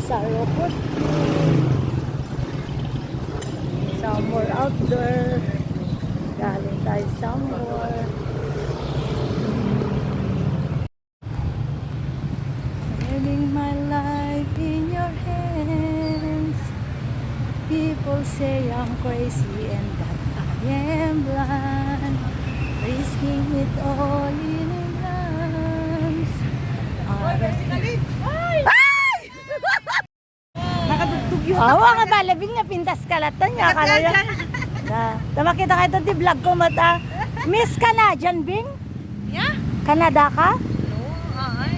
Sarap po. Somewhere out there. Galing tayo somewhere. Living my life in your hands. People say I'm crazy and that I am blind. Risking it all in advance. Nakadugtog yun. Oo, nga ba? Labing na pintas kalatan niya. Kala niya. Makita kayo ito, di vlog ko mata. Miss Canadian, Bing? Yeah? Canada ka? No, ay.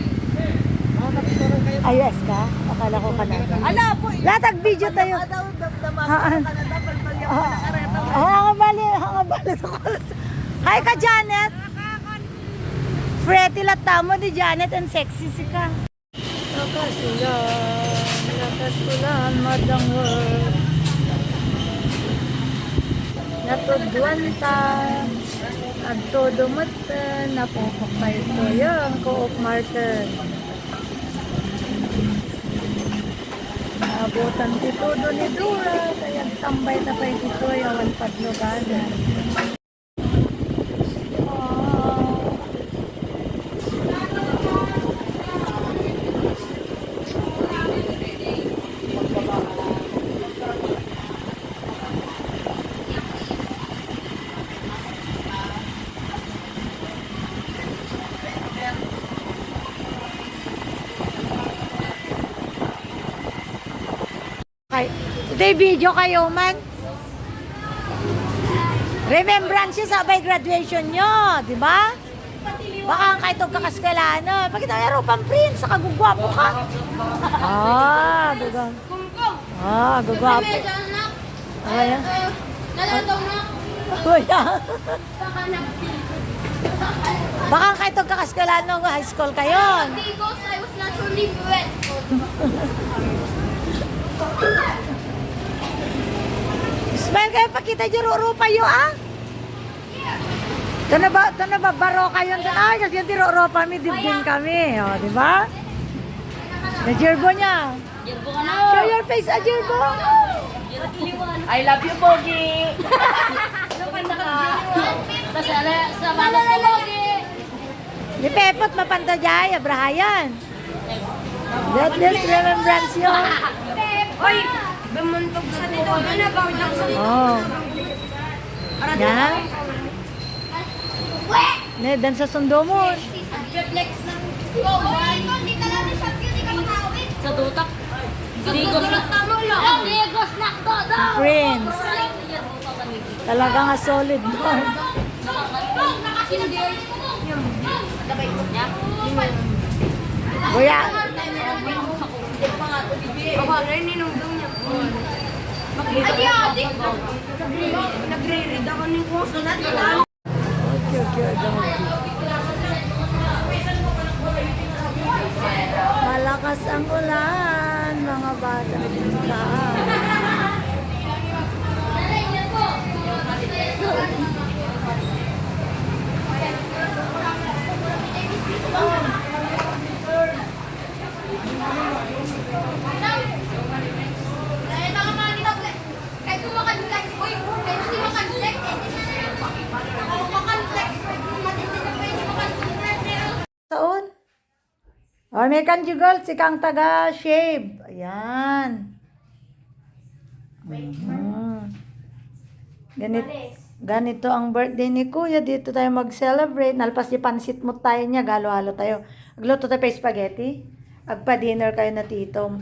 Ay, yes ka? Akala ko Canada. Ala po. Latag video tayo. Nga bali. Hi ka, Janet. Pretty latamo di Janet and sexy si ka. Nakasulan, madang world. Natudwan ta. At todo matan, napupok tayo ito yung co-op market. Abutan dito do ni Dura, kaya tambay na pa dito yung walpad luganan. Today video kayo man. Remembrance sa by graduation nyo, di ba? Baka ang kayo itong kakaskalano. Pagkita nga pang prince, saka gugwapo ka. Gugwapo. Ayan. Nalataw na. Baka ang kayo itong kakaskalano, high school kayo. Because I was naturally wet. Smile kayo, pakita dyan, rupa yun, ah. Ito na ba, baro kayo doon? Ay, kasi yung rupa, may dibding kami. O, di ba? Na Jerbo niya. Jerbo ka na. Show your face, ah, Jerbo. I love you, Pogi. Kasi sa malas ko lagi. Ni Pepot, mapanta dyan, Abrahayan. That is remembrance yun. Oy! Bumuntog sa dito. Ano ba? Oh. Yan. Ne, dan sa sundo mo. Flex lang. Go! Dito lang ni Shopee, hindi ka makawin. Sa tutak. Digos na. Digos na. Prince. Talaga nga solid doon. Kuya. Nagre-read ako ng kurso na ito. Malakas ang ulan, mga bata. Taon? O, may conjugal, si kang taga-shave. Ayan. Ganito ang birthday ni Kuya. Dito tayo mag-celebrate. Nalpas di pansit mo tayo niya. Galo-halo tayo. Agluto tayo pa spaghetti. Agpa-dinner kayo na tito.